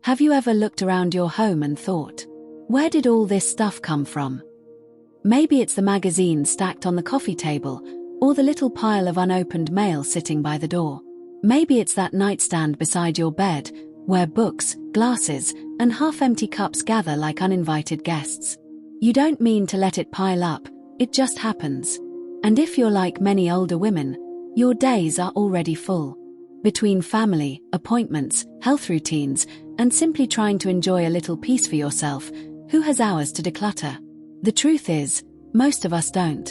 Have you ever looked around your home and thought, where did all this stuff come from? Maybe it's the magazine stacked on the coffee table, or the little pile of unopened mail sitting by the door. Maybe it's that nightstand beside your bed, where books, glasses, and half-empty cups gather like uninvited guests. You don't mean to let it pile up, it just happens. And if you're like many older women, your days are already full. Between family, appointments, health routines, and simply trying to enjoy a little peace for yourself, who has hours to declutter? The truth is, most of us don't.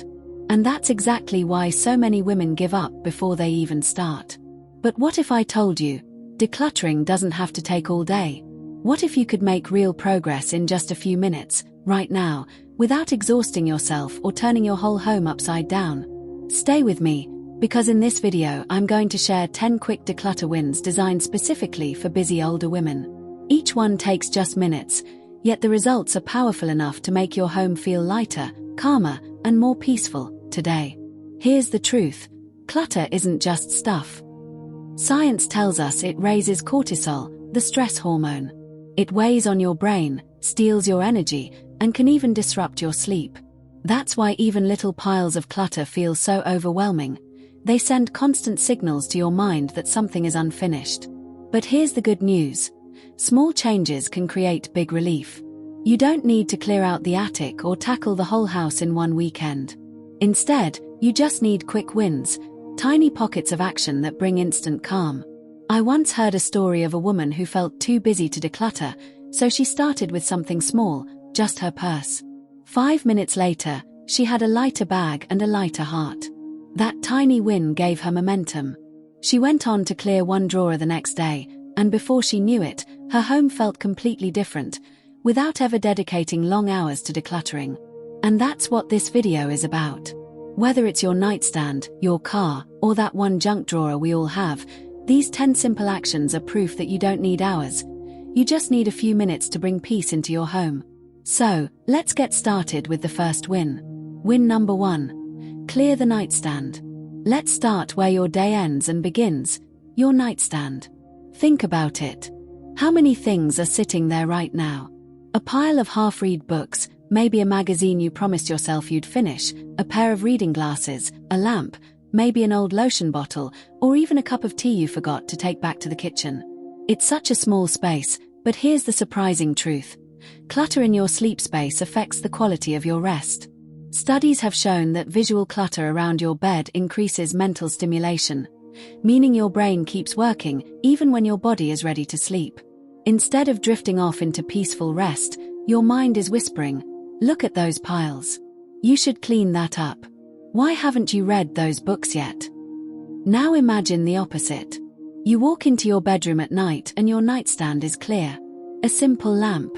And that's exactly why so many women give up before they even start. But what if I told you, decluttering doesn't have to take all day? What if you could make real progress in just a few minutes, right now, without exhausting yourself or turning your whole home upside down? Stay with me, because in this video I'm going to share 10 quick declutter wins designed specifically for busy older women. Each one takes just minutes, yet the results are powerful enough to make your home feel lighter, calmer, and more peaceful today. Here's the truth: clutter isn't just stuff. Science tells us it raises cortisol, the stress hormone. It weighs on your brain, steals your energy, and can even disrupt your sleep. That's why even little piles of clutter feel so overwhelming. They send constant signals to your mind that something is unfinished. But here's the good news: small changes can create big relief. You don't need to clear out the attic or tackle the whole house in one weekend. Instead, you just need quick wins, tiny pockets of action that bring instant calm. I once heard a story of a woman who felt too busy to declutter, so she started with something small, just her purse. 5 minutes later, she had a lighter bag and a lighter heart. That tiny win gave her momentum. She went on to clear one drawer the next day, and before she knew it, her home felt completely different, without ever dedicating long hours to decluttering. And that's what this video is about. Whether it's your nightstand, your car, or that one junk drawer we all have, these 10 simple actions are proof that you don't need hours. You just need a few minutes to bring peace into your home. So, let's get started with the first win. Win number 1. Clear the nightstand. Let's start where your day ends and begins, your nightstand. Think about it. How many things are sitting there right now? A pile of half-read books, maybe a magazine you promised yourself you'd finish, a pair of reading glasses, a lamp, maybe an old lotion bottle, or even a cup of tea you forgot to take back to the kitchen. It's such a small space, but here's the surprising truth. Clutter in your sleep space affects the quality of your rest. Studies have shown that visual clutter around your bed increases mental stimulation, meaning your brain keeps working even when your body is ready to sleep. Instead of drifting off into peaceful rest, your mind is whispering, "Look at those piles. You should clean that up. Why haven't you read those books yet?" Now imagine the opposite. You walk into your bedroom at night and your nightstand is clear. A simple lamp,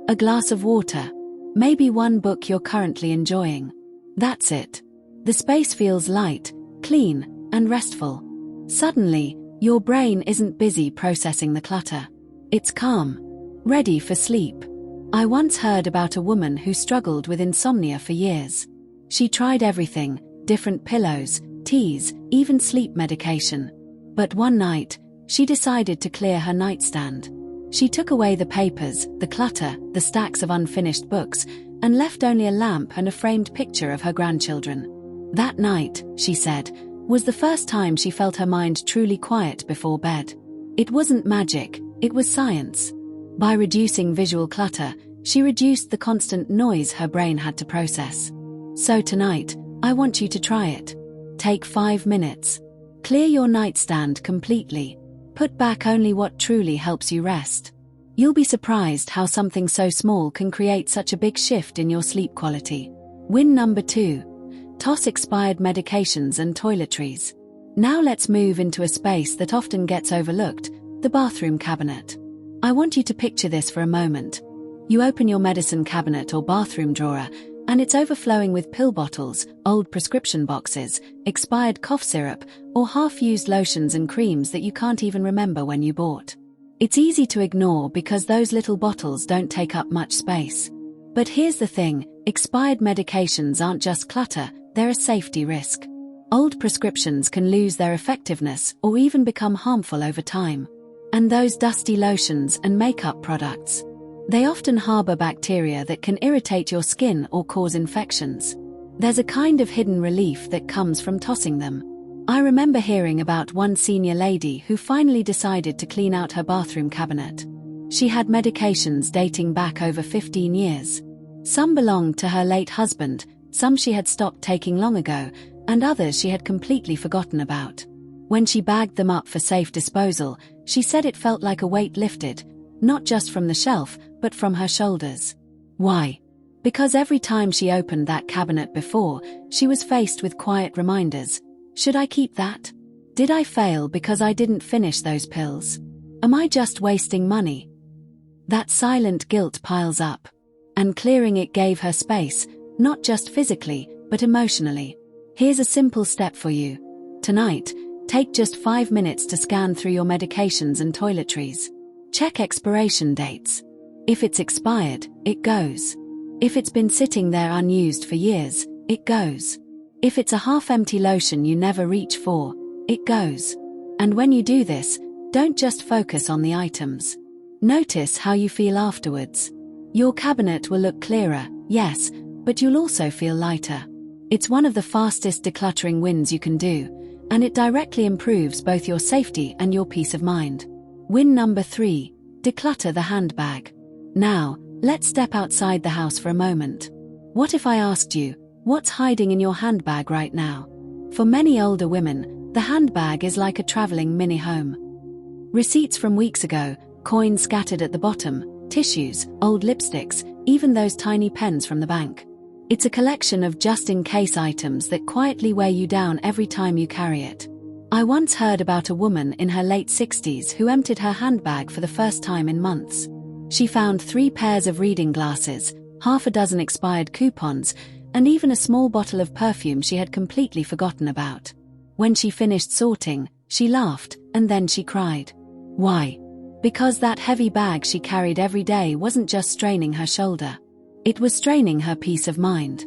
a glass of water, maybe one book you're currently enjoying. That's it. The space feels light, clean, and restful. Suddenly, your brain isn't busy processing the clutter. It's calm, ready for sleep. I once heard about a woman who struggled with insomnia for years. She tried everything, different pillows, teas, even sleep medication. But one night, she decided to clear her nightstand. She took away the papers, the clutter, the stacks of unfinished books, and left only a lamp and a framed picture of her grandchildren. That night, she said, was the first time she felt her mind truly quiet before bed. It wasn't magic, it was science. By reducing visual clutter, she reduced the constant noise her brain had to process. So tonight, I want you to try it. Take 5 minutes. Clear your nightstand completely. Put back only what truly helps you rest. You'll be surprised how something so small can create such a big shift in your sleep quality. Win number 2. Toss expired medications and toiletries. Now let's move into a space that often gets overlooked, the bathroom cabinet. I want you to picture this for a moment. You open your medicine cabinet or bathroom drawer, and it's overflowing with pill bottles, old prescription boxes, expired cough syrup, or half-used lotions and creams that you can't even remember when you bought. It's easy to ignore because those little bottles don't take up much space. But here's the thing, expired medications aren't just clutter, they're a safety risk. Old prescriptions can lose their effectiveness or even become harmful over time. And those dusty lotions and makeup products. They often harbor bacteria that can irritate your skin or cause infections. There's a kind of hidden relief that comes from tossing them. I remember hearing about one senior lady who finally decided to clean out her bathroom cabinet. She had medications dating back over 15 years. Some belonged to her late husband, some she had stopped taking long ago, and others she had completely forgotten about. When she bagged them up for safe disposal, she said it felt like a weight lifted, not just from the shelf, but from her shoulders. Why? Because every time she opened that cabinet before, she was faced with quiet reminders. Should I keep that? Did I fail because I didn't finish those pills? Am I just wasting money? That silent guilt piles up. And clearing it gave her space, not just physically, but emotionally. Here's a simple step for you. Tonight, take just 5 minutes to scan through your medications and toiletries. Check expiration dates. If it's expired, it goes. If it's been sitting there unused for years, it goes. If it's a half-empty lotion you never reach for, it goes. And when you do this, don't just focus on the items. Notice how you feel afterwards. Your cabinet will look clearer, yes, but you'll also feel lighter. It's one of the fastest decluttering wins you can do, and it directly improves both your safety and your peace of mind. Win number 3, declutter the handbag. Now, let's step outside the house for a moment. What if I asked you, what's hiding in your handbag right now? For many older women, the handbag is like a traveling mini-home. Receipts from weeks ago, coins scattered at the bottom, tissues, old lipsticks, even those tiny pens from the bank. It's a collection of just-in-case items that quietly weigh you down every time you carry it. I once heard about a woman in her late 60s who emptied her handbag for the first time in months. She found 3 pairs of reading glasses, half a dozen expired coupons, and even a small bottle of perfume she had completely forgotten about. When she finished sorting, she laughed, and then she cried. Why? Because that heavy bag she carried every day wasn't just straining her shoulder. It was straining her peace of mind.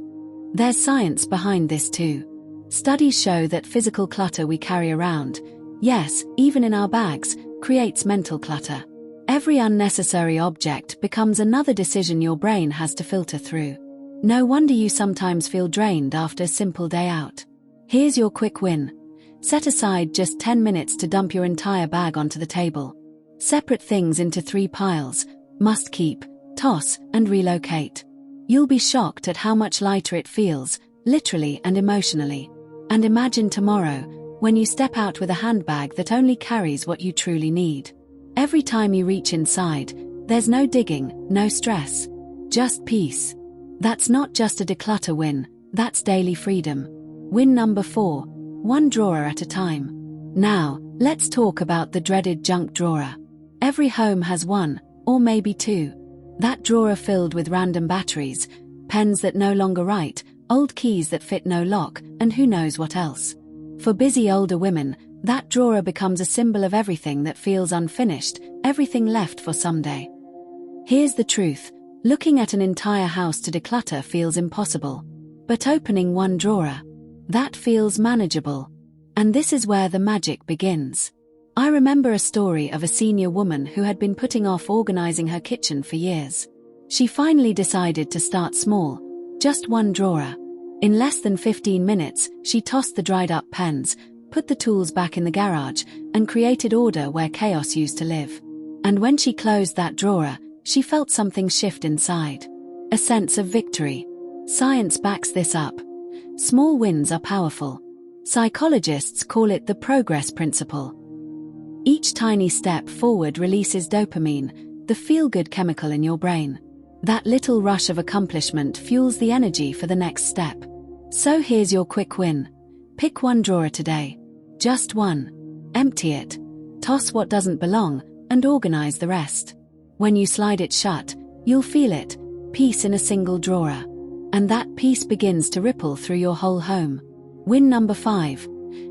There's science behind this too. Studies show that physical clutter we carry around, yes, even in our bags, creates mental clutter. Every unnecessary object becomes another decision your brain has to filter through. No wonder you sometimes feel drained after a simple day out. Here's your quick win. Set aside just 10 minutes to dump your entire bag onto the table. Separate things into 3 piles: must keep, toss, and relocate. You'll be shocked at how much lighter it feels, literally and emotionally. And imagine tomorrow, when you step out with a handbag that only carries what you truly need. Every time you reach inside, there's no digging, no stress. Just peace. That's not just a declutter win, that's daily freedom. Win number 4, one drawer at a time. Now, let's talk about the dreaded junk drawer. Every home has one, or maybe 2. That drawer filled with random batteries, pens that no longer write, old keys that fit no lock, and who knows what else. For busy older women, that drawer becomes a symbol of everything that feels unfinished, everything left for someday. Here's the truth. Looking at an entire house to declutter feels impossible. But opening one drawer, that feels manageable. And this is where the magic begins. I remember a story of a senior woman who had been putting off organizing her kitchen for years. She finally decided to start small, just one drawer. In less than 15 minutes, she tossed the dried-up pens, put the tools back in the garage, and created order where chaos used to live. And when she closed that drawer, she felt something shift inside. A sense of victory. Science backs this up. Small wins are powerful. Psychologists call it the progress principle. Each tiny step forward releases dopamine, the feel-good chemical in your brain. That little rush of accomplishment fuels the energy for the next step. So here's your quick win. Pick one drawer today. Just one. Empty it. Toss what doesn't belong, and organize the rest. When you slide it shut, you'll feel it, peace in a single drawer. And that peace begins to ripple through your whole home. Win number 5.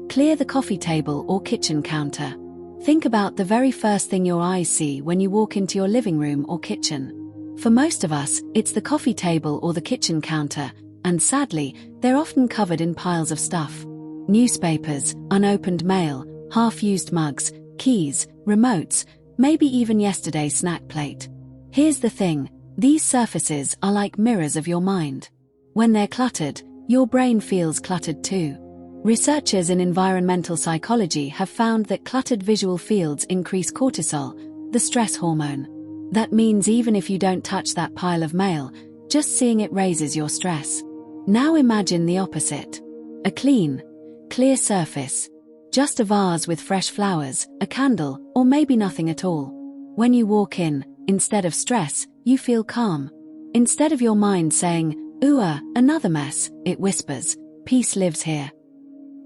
Clear the coffee table or kitchen counter. Think about the very first thing your eyes see when you walk into your living room or kitchen. For most of us, it's the coffee table or the kitchen counter, and sadly, they're often covered in piles of stuff. Newspapers, unopened mail, half-used mugs, keys, remotes, maybe even yesterday's snack plate. Here's the thing, these surfaces are like mirrors of your mind. When they're cluttered, your brain feels cluttered too. Researchers in environmental psychology have found that cluttered visual fields increase cortisol, the stress hormone. That means even if you don't touch that pile of mail, just seeing it raises your stress. Now imagine the opposite. A clean, clear surface. Just a vase with fresh flowers, a candle, or maybe nothing at all. When you walk in, instead of stress, you feel calm. Instead of your mind saying, "Ooh, another mess," it whispers, "Peace lives here."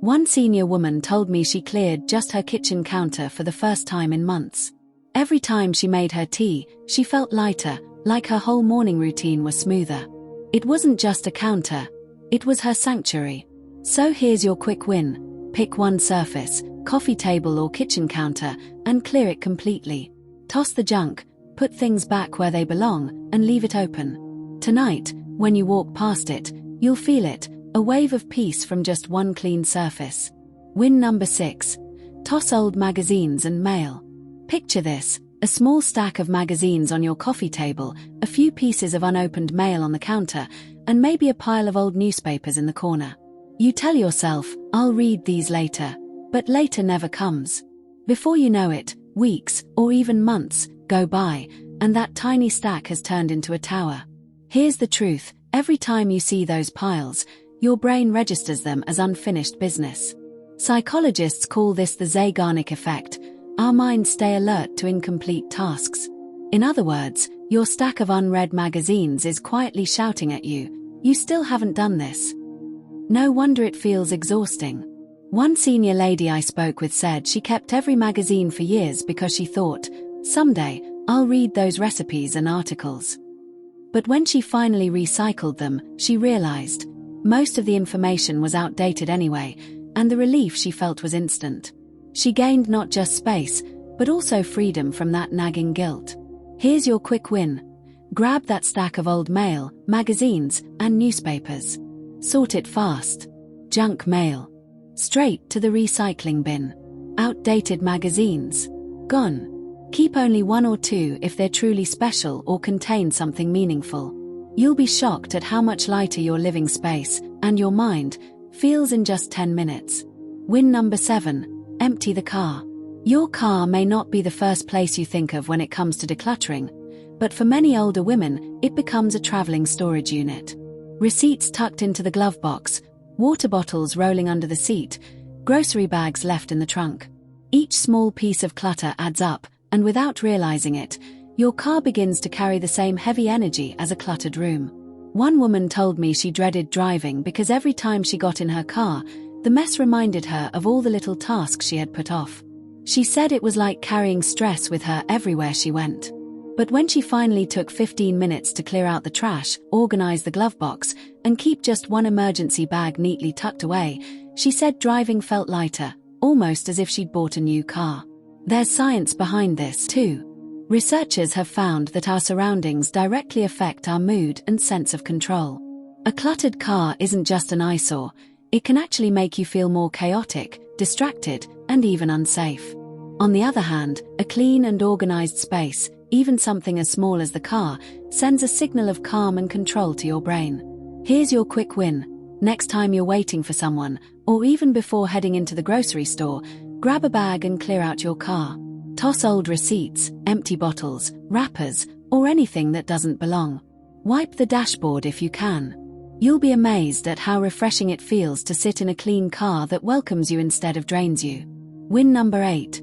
One senior woman told me she cleared just her kitchen counter for the first time in months. Every time she made her tea, she felt lighter, like her whole morning routine was smoother. It wasn't just a counter, it was her sanctuary. So here's your quick win. Pick one surface, coffee table or kitchen counter, and clear it completely. Toss the junk, put things back where they belong, and leave it open. Tonight, when you walk past it, you'll feel it, a wave of peace from just one clean surface. Win number 6. Toss old magazines and mail. Picture this, a small stack of magazines on your coffee table, a few pieces of unopened mail on the counter, and maybe a pile of old newspapers in the corner. You tell yourself, "I'll read these later," but later never comes. Before you know it, weeks, or even months, go by, and that tiny stack has turned into a tower. Here's the truth, every time you see those piles, your brain registers them as unfinished business. Psychologists call this the Zeigarnik effect. Our minds stay alert to incomplete tasks. In other words, your stack of unread magazines is quietly shouting at you, "You still haven't done this." No wonder it feels exhausting. One senior lady I spoke with said she kept every magazine for years because she thought, "Someday, I'll read those recipes and articles." But when she finally recycled them, she realized most of the information was outdated anyway, and the relief she felt was instant. She gained not just space, but also freedom from that nagging guilt. Here's your quick win. Grab that stack of old mail, magazines, and newspapers. Sort it fast. Junk mail. Straight to the recycling bin. Outdated magazines. Gone. Keep only one or two if they're truly special or contain something meaningful. You'll be shocked at how much lighter your living space, and your mind, feels in just 10 minutes. Win number 7. Empty the car. Your car may not be the first place you think of when it comes to decluttering, but for many older women, it becomes a traveling storage unit. Receipts tucked into the glove box, water bottles rolling under the seat, grocery bags left in the trunk. Each small piece of clutter adds up, and without realizing it, your car begins to carry the same heavy energy as a cluttered room. One woman told me she dreaded driving because every time she got in her car, the mess reminded her of all the little tasks she had put off. She said it was like carrying stress with her everywhere she went. But when she finally took 15 minutes to clear out the trash, organize the glove box, and keep just one emergency bag neatly tucked away, she said driving felt lighter, almost as if she'd bought a new car. There's science behind this, too. Researchers have found that our surroundings directly affect our mood and sense of control. A cluttered car isn't just an eyesore, it can actually make you feel more chaotic, distracted, and even unsafe. On the other hand, a clean and organized space, even something as small as the car, sends a signal of calm and control to your brain. Here's your quick win. Next time you're waiting for someone, or even before heading into the grocery store, grab a bag and clear out your car. Toss old receipts, empty bottles, wrappers, or anything that doesn't belong. Wipe the dashboard if you can. You'll be amazed at how refreshing it feels to sit in a clean car that welcomes you instead of drains you. Win number 8.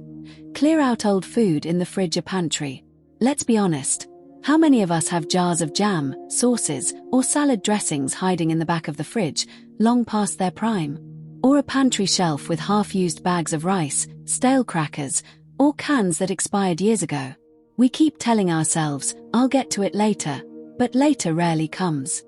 Clear out old food in the fridge or pantry. Let's be honest. How many of us have jars of jam, sauces, or salad dressings hiding in the back of the fridge, long past their prime? Or a pantry shelf with half-used bags of rice, stale crackers, or cans that expired years ago? We keep telling ourselves, "I'll get to it later," but later rarely comes.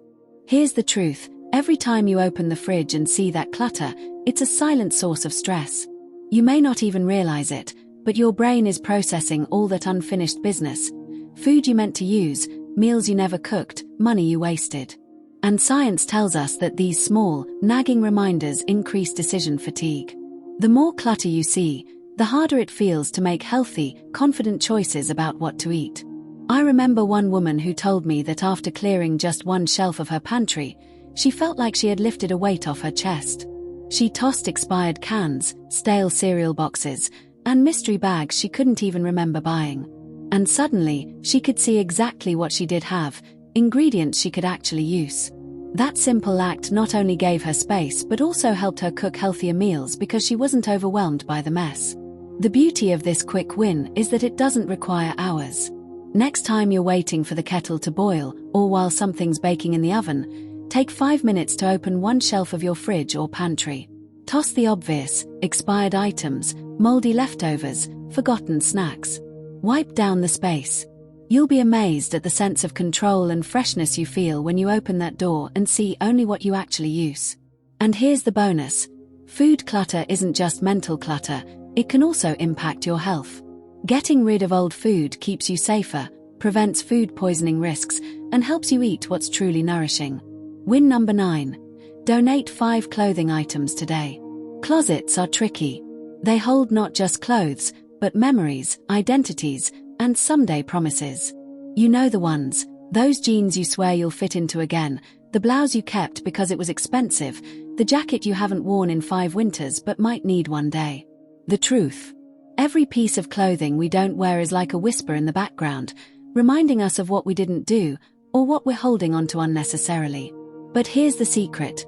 Here's the truth, every time you open the fridge and see that clutter, it's a silent source of stress. You may not even realize it, but your brain is processing all that unfinished business. Food you meant to use, meals you never cooked, money you wasted. And science tells us that these small, nagging reminders increase decision fatigue. The more clutter you see, the harder it feels to make healthy, confident choices about what to eat. I remember one woman who told me that after clearing just one shelf of her pantry, she felt like she had lifted a weight off her chest. She tossed expired cans, stale cereal boxes, and mystery bags she couldn't even remember buying. And suddenly, she could see exactly what she did have, ingredients she could actually use. That simple act not only gave her space but also helped her cook healthier meals because she wasn't overwhelmed by the mess. The beauty of this quick win is that it doesn't require hours. Next time you're waiting for the kettle to boil, or while something's baking in the oven, take 5 minutes to open one shelf of your fridge or pantry. Toss the obvious, expired items, moldy leftovers, forgotten snacks. Wipe down the space. You'll be amazed at the sense of control and freshness you feel when you open that door and see only what you actually use. And here's the bonus. Food clutter isn't just mental clutter, it can also impact your health. Getting rid of old food keeps you safer, prevents food poisoning risks, and helps you eat what's truly nourishing. Win number 9. Donate 5 clothing items today. Closets are tricky. They hold not just clothes, but memories, identities, and someday promises. You know the ones, those jeans you swear you'll fit into again, the blouse you kept because it was expensive, the jacket you haven't worn in 5 winters but might need one day. The truth. Every piece of clothing we don't wear is like a whisper in the background, reminding us of what we didn't do, or what we're holding onto unnecessarily. But here's the secret.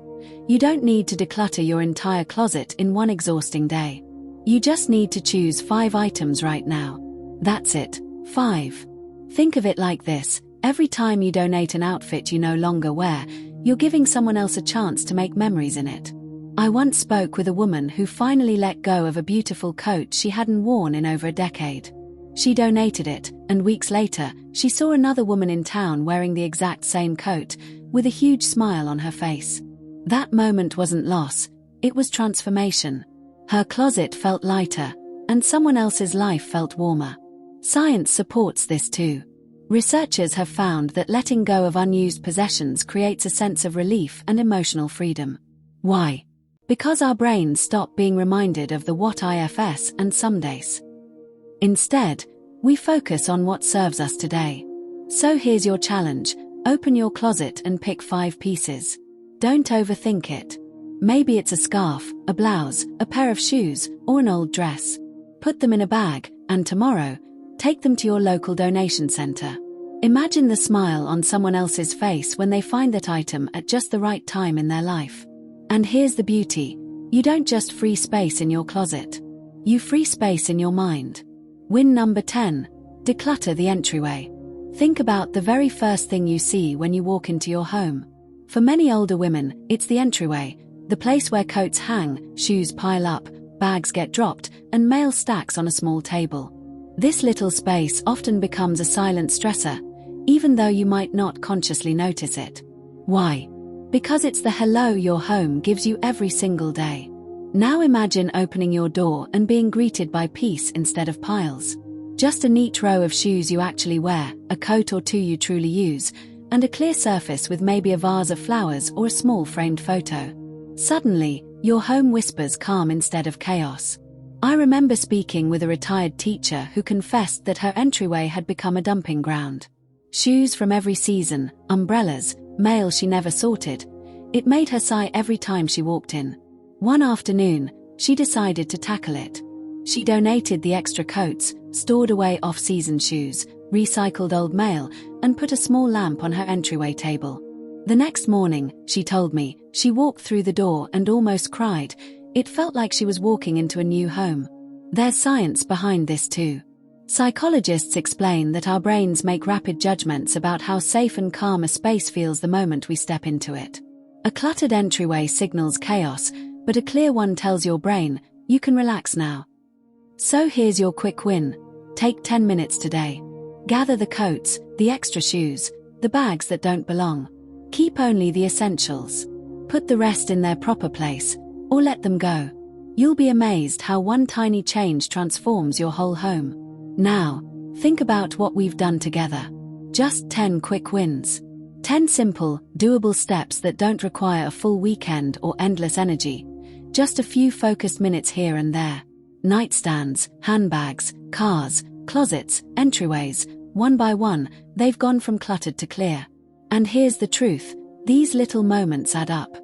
You don't need to declutter your entire closet in one exhausting day. You just need to choose 5 items right now. That's it, 5. Think of it like this, every time you donate an outfit you no longer wear, you're giving someone else a chance to make memories in it. I once spoke with a woman who finally let go of a beautiful coat she hadn't worn in over a decade. She donated it, and weeks later, she saw another woman in town wearing the exact same coat, with a huge smile on her face. That moment wasn't loss, it was transformation. Her closet felt lighter, and someone else's life felt warmer. Science supports this too. Researchers have found that letting go of unused possessions creates a sense of relief and emotional freedom. Why? Because our brains stop being reminded of the what ifs and somedays. Instead, we focus on what serves us today. So here's your challenge, open your closet and pick 5 pieces. Don't overthink it. Maybe it's a scarf, a blouse, a pair of shoes, or an old dress. Put them in a bag, and tomorrow, take them to your local donation center. Imagine the smile on someone else's face when they find that item at just the right time in their life. And here's the beauty. You don't just free space in your closet. You free space in your mind. Win number 10. Declutter the entryway. Think about the very first thing you see when you walk into your home. For many older women, it's the entryway, the place where coats hang, shoes pile up, bags get dropped, and mail stacks on a small table. This little space often becomes a silent stressor, even though you might not consciously notice it. Why? Because it's the hello your home gives you every single day. Now imagine opening your door and being greeted by peace instead of piles. Just a neat row of shoes you actually wear, a coat or 2 you truly use, and a clear surface with maybe a vase of flowers or a small framed photo. Suddenly, your home whispers calm instead of chaos. I remember speaking with a retired teacher who confessed that her entryway had become a dumping ground. Shoes from every season, umbrellas, mail she never sorted. It made her sigh every time she walked in. One afternoon, she decided to tackle it. She donated the extra coats, stored away off-season shoes, recycled old mail, and put a small lamp on her entryway table. The next morning, she told me, she walked through the door and almost cried. It felt like she was walking into a new home. There's science behind this too. Psychologists explain that our brains make rapid judgments about how safe and calm a space feels the moment we step into it. A cluttered entryway signals chaos, but a clear one tells your brain, you can relax now. So here's your quick win. Take 10 minutes today. Gather the coats, the extra shoes, the bags that don't belong. Keep only the essentials. Put the rest in their proper place, or let them go. You'll be amazed how one tiny change transforms your whole home. Now, think about what we've done together. Just 10 quick wins. 10 simple, doable steps that don't require a full weekend or endless energy. Just a few focused minutes here and there. Nightstands, handbags, cars, closets, entryways, one by one, they've gone from cluttered to clear. And here's the truth, these little moments add up.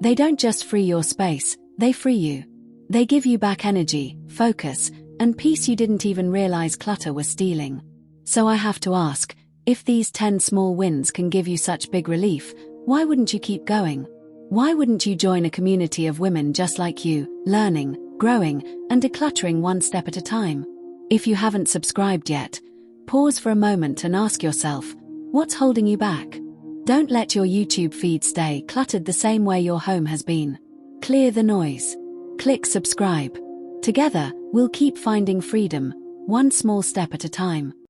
They don't just free your space, they free you. They give you back energy, focus, and peace you didn't even realize clutter was stealing. So I have to ask, if these 10 small wins can give you such big relief, why wouldn't you keep going? Why wouldn't you join a community of women just like you, learning, growing, and decluttering one step at a time? If you haven't subscribed yet, pause for a moment and ask yourself, what's holding you back? Don't let your YouTube feed stay cluttered the same way your home has been. Clear the noise. Click subscribe. Together, we'll keep finding freedom, one small step at a time.